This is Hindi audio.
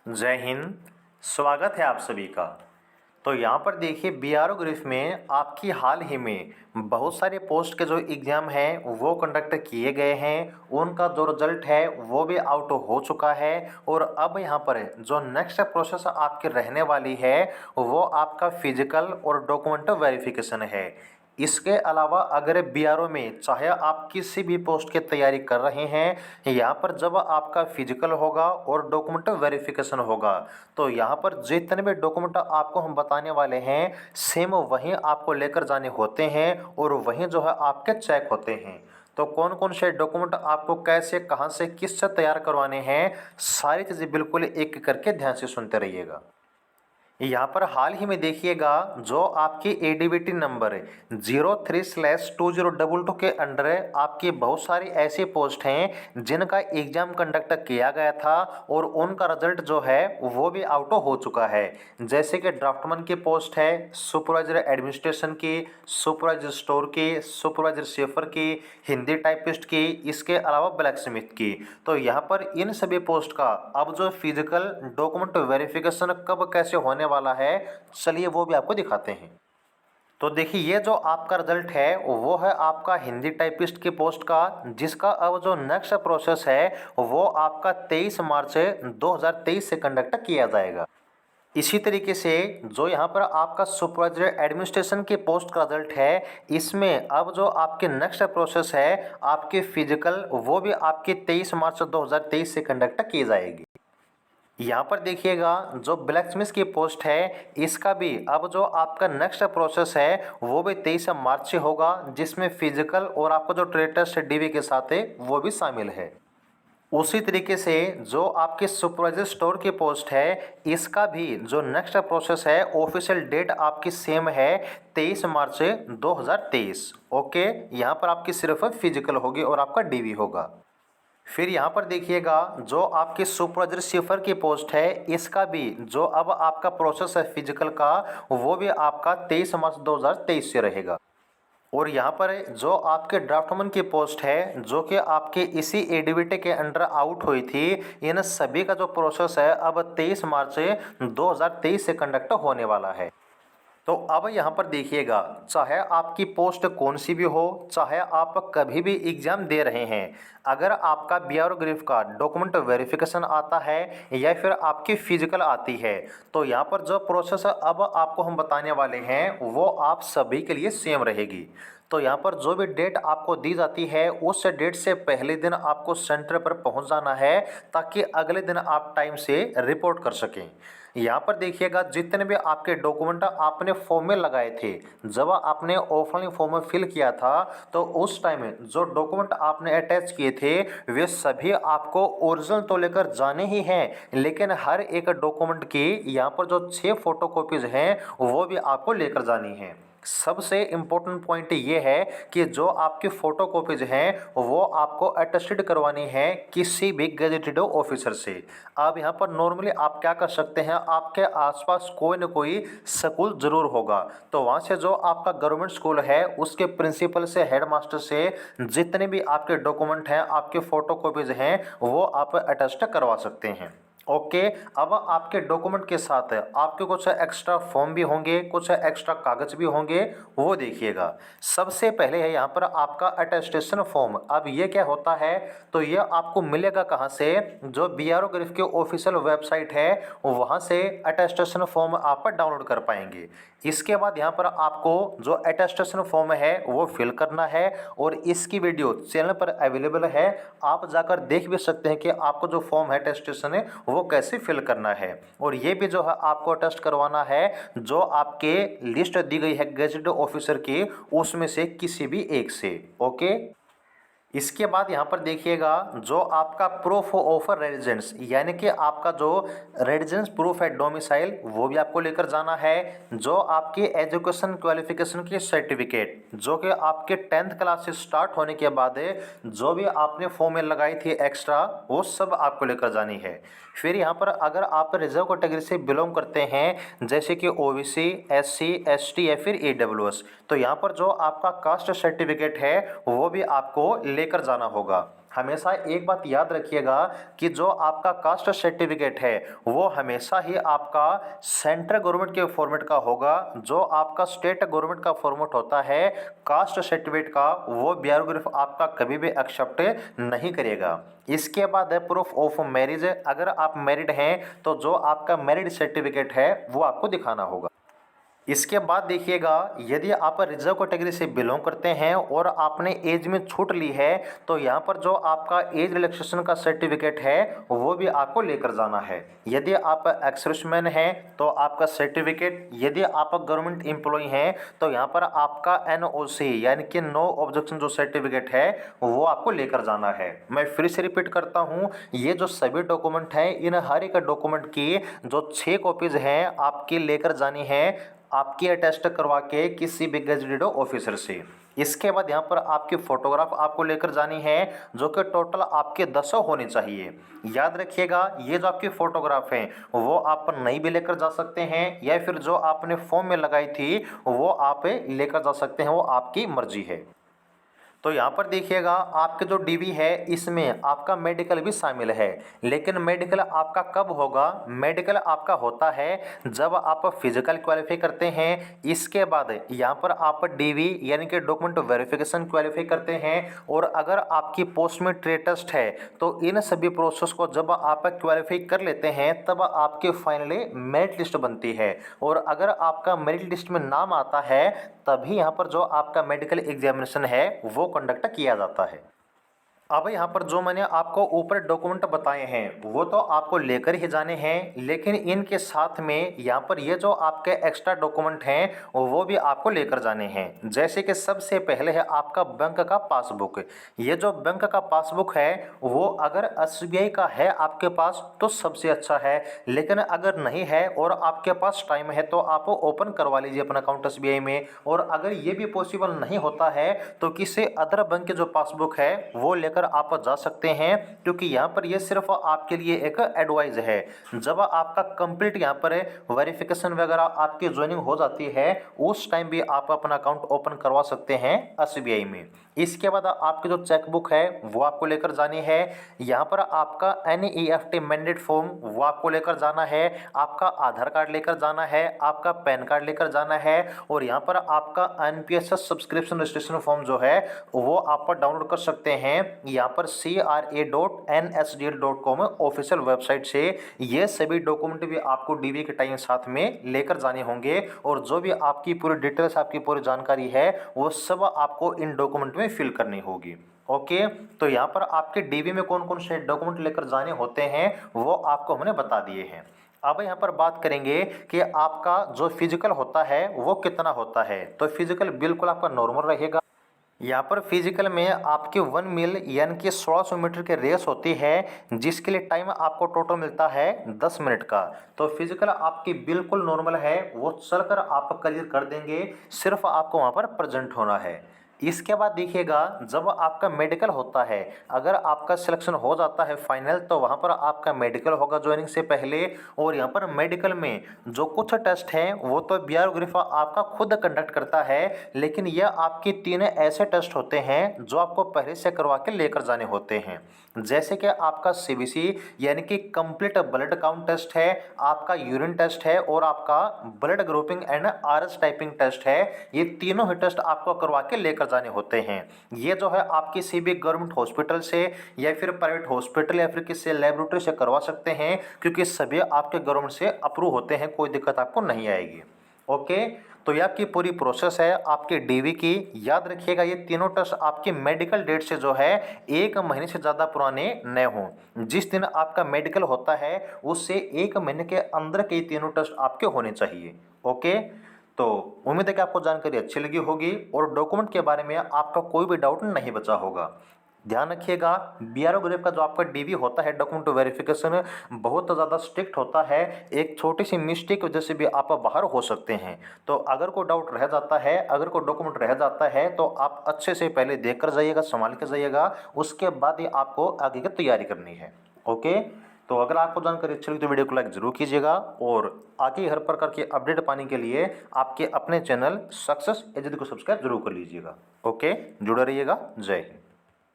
जय हिंद। स्वागत है आप सभी का। तो यहाँ पर देखिए बीआरओ ग्रिफ में आपकी हाल ही में बहुत सारे पोस्ट के जो एग्ज़ाम हैं वो कंडक्ट किए गए हैं। उनका जो रिजल्ट है वो भी आउट हो चुका है और अब यहाँ पर जो नेक्स्ट प्रोसेस आपकी रहने वाली है वो आपका फिजिकल और डॉक्यूमेंट वेरिफिकेशन है। इसके अलावा अगर बीआरओ में चाहे आप किसी भी पोस्ट की तैयारी कर रहे हैं, यहाँ पर जब आपका फिजिकल होगा और डॉक्यूमेंट वेरिफिकेशन होगा तो यहाँ पर जितने भी डॉक्यूमेंट आपको हम बताने वाले हैं सेम वहीं आपको लेकर जाने होते हैं और वहीं जो है आपके चेक होते हैं। तो कौन कौन से डॉक्यूमेंट आपको कैसे कहाँ से किससे तैयार करवाने हैं, सारी चीज़ें बिल्कुल एक एक करके ध्यान से सुनते रहिएगा। यहाँ पर हाल ही में देखिएगा जो आपकी एडीबीटी नंबर 03/2022 के अंडर आपकी बहुत सारी ऐसी पोस्ट हैं जिनका एग्जाम कंडक्ट किया गया था और उनका रिजल्ट जो है वो भी आउट हो चुका है। जैसे कि ड्राफ्टमैन की पोस्ट है, सुपरवाइजर एडमिनिस्ट्रेशन की, सुपरवाइजर स्टोर की, सुपरवाइजर शेफर की, हिंदी टाइपिस्ट की, इसके अलावा ब्लैक स्मिथ की। तो यहाँ पर इन सभी पोस्ट का अब जो फिजिकल डॉक्यूमेंट वेरिफिकेशन कब कैसे होने वाला है, चलिए वो भी आपको दिखाते हैं। तो देखिए ये जो आपका रिजल्ट है वो है आपका हिंदी टाइपिस्ट की पोस्ट का, जिसका अब जो नेक्स्ट प्रोसेस है वो आपका 23 मार्च 2023 से कंडक्ट किया जाएगा। इसी तरीके से जो यहाँ पर आपका सुपरवाइजर एडमिनिस्ट्रेशन की पोस्ट का रिजल्ट है, इसमें अब जो आपके नेक्स्ट प्रोसेस है आपकी फिजिकल वो भी आपकी 23 मार्च 2023 से कंडक्ट की जाएगी। यहाँ पर देखिएगा जो ब्लैक स्मिथ की पोस्ट है इसका भी अब जो आपका नेक्स्ट प्रोसेस है वो भी 23 मार्च से होगा, जिसमें फिजिकल और आपका जो ट्रेड टेस्ट डीवी के साथ है वो भी शामिल है। उसी तरीके से जो आपकी सुपरवाइजर स्टोर की पोस्ट है इसका भी जो नेक्स्ट प्रोसेस है ऑफिशियल डेट आपकी सेम है 23 मार्च 2023। ओके, यहाँ पर आपकी सिर्फ फिजिकल होगी और आपका डीवी होगा। फिर यहाँ पर देखिएगा जो आपकी सुपरवाइजर शेफर की पोस्ट है इसका भी जो अब आपका प्रोसेस है फिजिकल का वो भी आपका 23 मार्च 2023 से रहेगा। और यहाँ पर जो आपके ड्राफ्टमैन की पोस्ट है जो कि आपके इसी एडीबीटी के अंडर आउट हुई थी, इन सभी का जो प्रोसेस है अब 23 मार्च 2023 से कंडक्ट होने वाला है। तो अब यहाँ पर देखिएगा चाहे आपकी पोस्ट कौन सी भी हो, चाहे आप कभी भी एग्जाम दे रहे हैं, अगर आपका बीआरओ ग्रिफ का डॉक्यूमेंट वेरिफिकेशन आता है या फिर आपकी फिजिकल आती है तो यहाँ पर जो प्रोसेस अब आपको हम बताने वाले हैं वो आप सभी के लिए सेम रहेगी। तो यहाँ पर जो भी डेट आपको दी जाती है उस डेट से पहले दिन आपको सेंटर पर पहुँच जाना है ताकि अगले दिन आप टाइम से रिपोर्ट कर सकें। यहाँ पर देखिएगा जितने भी आपके डॉक्यूमेंट आपने फॉर्म में लगाए थे, जब आपने ऑफलाइन फॉर्म में फिल किया था तो उस टाइम जो डॉक्यूमेंट आपने अटैच किए थे वे सभी आपको ओरिजिनल तो लेकर जाने ही हैं, लेकिन हर एक डॉक्यूमेंट की यहाँ पर जो 6 फोटोकॉपीज हैं वो भी आपको लेकर जानी है। सबसे इम्पोर्टेंट पॉइंट ये है कि जो आपकी फ़ोटोकॉपीज हैं वो आपको अटेस्टेड करवानी है किसी भी गेजेटेड ऑफिसर से। अब यहाँ पर नॉर्मली आप क्या कर सकते हैं, आपके आसपास कोई न कोई स्कूल ज़रूर होगा तो वहाँ से जो आपका गवर्नमेंट स्कूल है उसके प्रिंसिपल से, हेडमास्टर से जितने भी आपके डॉक्यूमेंट हैं, आपके फ़ोटोकॉपीज हैं वो आप अटेस्ट करवा सकते हैं। ओके, अब आपके डॉक्यूमेंट के साथ आपके कुछ एक्स्ट्रा फॉर्म भी होंगे, कुछ एक्स्ट्रा कागज भी होंगे, वो देखिएगा। सबसे पहले है यहाँ पर आपका अटेस्टेशन फॉर्म। अब ये क्या होता है, तो ये आपको मिलेगा कहाँ से, जो बीआरओ ग्रिफ की ऑफिशियल वेबसाइट है वहाँ से अटेस्टेशन फॉर्म आप डाउनलोड कर पाएंगे। इसके बाद यहाँ पर आपको जो अटेस्टेशन फॉर्म है वो फिल करना है और इसकी वीडियो चैनल पर अवेलेबल है, आप जाकर देख भी सकते हैं कि आपको जो फॉर्म है अटेस्टेशन है वो कैसे फिल करना है। और ये भी जो है आपको टेस्ट करवाना है जो आपके लिस्ट दी गई है गेजेटेड ऑफिसर की उसमें से किसी भी एक से। ओके, इसके बाद यहाँ पर देखिएगा जो आपका प्रूफ ऑफ रेजिडेंस यानी कि आपका जो रेजिडेंस प्रूफ है डोमिसाइल वो भी आपको लेकर जाना है। जो आपकी एजुकेशन क्वालिफिकेशन की सर्टिफिकेट जो कि आपके 10th क्लास से स्टार्ट होने के बाद जो भी आपने फॉर्म में लगाई थी एक्स्ट्रा वो सब आपको लेकर जानी है। फिर यहाँ पर अगर आप रिजर्व कैटेगरी से बिलोंग करते हैं जैसे कि ओबीसी, एससी, एसटी या फिर ईडब्ल्यूएस, तो यहाँ पर जो आपका कास्ट सर्टिफिकेट है वो भी आपको लेकर जाना होगा। हमेशा एक बात याद रखिएगा कि जो आपका कास्ट सर्टिफिकेट है वो हमेशा ही आपका सेंट्रल गवर्नमेंट के फॉर्मेट का होगा। जो आपका स्टेट गवर्नमेंट का फॉर्मेट होता है कास्ट सर्टिफिकेट का, वो ब्यूरोग्राफ आपका कभी भी एक्सेप्ट नहीं करेगा। इसके बाद है प्रूफ ऑफ मैरिज। अगर आप मैरिड हैं तो जो आपका मैरिड सर्टिफिकेट है वो आपको दिखाना होगा। इसके बाद देखिएगा, यदि आप रिजर्व कैटेगरी से बिलोंग करते हैं और आपने एज में छूट ली है तो यहाँ पर जो आपका एज रिलैक्सेशन का सर्टिफिकेट है वो भी आपको लेकर जाना है। यदि आप एक्स-सर्विसमैन हैं तो आपका सर्टिफिकेट, यदि आप गवर्नमेंट एम्प्लॉय हैं तो यहाँ पर आपका NOC यानी कि नो ऑब्जेक्शन जो सर्टिफिकेट है वो आपको लेकर जाना है। मैं फिर से रिपीट करता हूँ, ये जो सभी डॉक्यूमेंट हैं इन हर एक डॉक्यूमेंट की जो 6 कॉपीज हैं आपकी लेकर जानी है, आपकी अटेस्ट करवा के किसी भी गजेटेड ऑफिसर से। इसके बाद यहाँ पर आपकी फोटोग्राफ आपको लेकर जानी है जो कि टोटल आपके 10 होनी चाहिए। याद रखिएगा, ये जो आपकी फोटोग्राफ है वो आप नई भी लेकर जा सकते हैं या फिर जो आपने फॉर्म में लगाई थी वो आप लेकर जा सकते हैं, वो आपकी मर्जी है। तो यहाँ पर देखिएगा, आपके जो डीवी है इसमें आपका मेडिकल भी शामिल है, लेकिन मेडिकल आपका कब होगा? मेडिकल आपका होता है जब आप फिजिकल क्वालिफाई करते हैं। इसके बाद यहाँ पर आप डीवी यानी कि डॉक्यूमेंट वेरिफिकेशन क्वालिफाई करते हैं, और अगर आपकी पोस्ट में ट्रेड टेस्ट है तो इन सभी प्रोसेस को जब आप क्वालिफाई कर लेते हैं तब आपके फाइनली मेरिट लिस्ट बनती है, और अगर आपका मेरिट लिस्ट में नाम आता है तभी यहाँ पर जो आपका मेडिकल एग्जामिनेशन है वो कंडक्ट किया जाता है। अब यहाँ पर जो मैंने आपको ऊपर डॉक्यूमेंट बताए हैं वो तो आपको लेकर ही जाने हैं, लेकिन इनके साथ में यहाँ पर ये जो आपके एक्स्ट्रा डॉक्यूमेंट हैं वो भी आपको लेकर जाने हैं। जैसे कि सबसे पहले है आपका बैंक का पासबुक। ये जो बैंक का पासबुक है वो अगर SBI का है आपके पास तो सबसे अच्छा है, लेकिन अगर नहीं है और आपके पास टाइम है तो आप ओपन करवा लीजिए अपना अकाउंट SBI में। और अगर ये भी पॉसिबल नहीं होता है तो किसी अदर बैंक के जो पासबुक है वो लेकर आप जा सकते हैं, क्योंकि यहाँ पर ये सिर्फ आपके लिए एक एडवाइस है। जब आपका कंप्लीट यहाँ पर वेरिफिकेशन वगैरह आपकी ज्वाइनिंग हो जाती है उस टाइम भी आप अपना अकाउंट ओपन करवा सकते हैं SBI में। इसके बाद आपकी जो चेकबुक है वो आपको लेकर जानी है। यहाँ पर आपका NEFT मैंडेट फॉर्म वो आपको लेकर जाना है, आपका आधार कार्ड लेकर जाना है, आपका पैन कार्ड लेकर जाना है, और यहाँ पर आपका NPSS सब्सक्रिप्शन रजिस्ट्रेशन फॉर्म जो है वो आप डाउनलोड कर सकते हैं यहाँ पर CRA.NSDL.com ऑफिशियल वेबसाइट से। ये सभी डॉक्यूमेंट भी आपको डीवी के टाइम साथ में लेकर जाने होंगे, और जो भी आपकी पूरी डिटेल्स, आपकी पूरी जानकारी है वो सब आपको इन डॉक्यूमेंट में फिल करनी होगी। ओके, तो यहाँ पर आपके डीवी में कौन कौन से डॉक्यूमेंट लेकर जाने होते हैं वो आपको हमने बता दिए हैं। अब यहाँ पर बात करेंगे कि आपका जो फिजिकल होता है वो कितना होता है। तो फिजिकल बिल्कुल आपका नॉर्मल रहेगा। यहाँ पर फिजिकल में आपके 1 मील यानी कि 1600 मीटर की रेस होती है, जिसके लिए टाइम आपको टोटल मिलता है 10 मिनट का। तो फिजिकल आपकी बिल्कुल नॉर्मल है, वो चलकर आप क्लियर कर देंगे, सिर्फ आपको वहाँ पर प्रेजेंट होना है। इसके बाद देखिएगा, जब आपका मेडिकल होता है, अगर आपका सिलेक्शन हो जाता है फाइनल तो वहाँ पर आपका मेडिकल होगा ज्वाइनिंग से पहले। और यहाँ पर मेडिकल में जो कुछ टेस्ट हैं वो तो ब्यूरोग्राफ आपका खुद कंडक्ट करता है, लेकिन यह आपके 3 ऐसे टेस्ट होते हैं जो आपको पहले से करवा के लेकर जाने होते हैं। जैसे कि आपका CBC यानी कि कंप्लीट ब्लड काउंट टेस्ट है, आपका यूरिन टेस्ट है, और आपका blood grouping and RS typing test है। ये तीनों ही टेस्ट आपको करवा के लेकर जाने होते हैं। ये जो है आप किसी भी गवर्नमेंट हॉस्पिटल से या फिर प्राइवेट हॉस्पिटल या फिर किसी लेबोरेटरी से करवा सकते हैं, क्योंकि सभी आपके गवर्नमेंट से अप्रूव होते हैं, कोई दिक्कत आपको नहीं आएगी। ओके, तो ये आपकी पूरी प्रोसेस है आपके डीवी की। याद रखिएगा, ये तीनों टेस्ट आपकी मेडिकल डेट से जो है 1 महीने से ज़्यादा पुराने न हों। जिस दिन आपका मेडिकल होता है उससे 1 महीने के अंदर के तीनों टेस्ट आपके होने चाहिए। ओके, तो उम्मीद है कि आपको जानकारी अच्छी लगी होगी और डॉक्यूमेंट के बारे में आपका कोई भी डाउट नहीं बचा होगा। ध्यान रखिएगा, ब्यूरोग्राफ का जो आपका डीवी होता है डॉक्यूमेंट वेरिफिकेशन बहुत ज़्यादा स्ट्रिक्ट होता है। एक छोटी सी मिस्टेक की वजह से भी आप बाहर हो सकते हैं। तो अगर कोई डाउट रह जाता है, अगर कोई डॉक्यूमेंट रह जाता है तो आप अच्छे से पहले देख कर जाइएगा, संभाल कर जाइएगा, उसके बाद ही आपको आगे की तैयारी करनी है। ओके, तो अगर आपको जानकारी अच्छी लगी तो वीडियो को लाइक जरूर कीजिएगा, और आगे हर प्रकार के अपडेट पाने के लिए आपके अपने चैनल सक्सेस एजेंसी को सब्सक्राइब जरूर कर लीजिएगा। ओके, जुड़े रहिएगा। जय हिंद।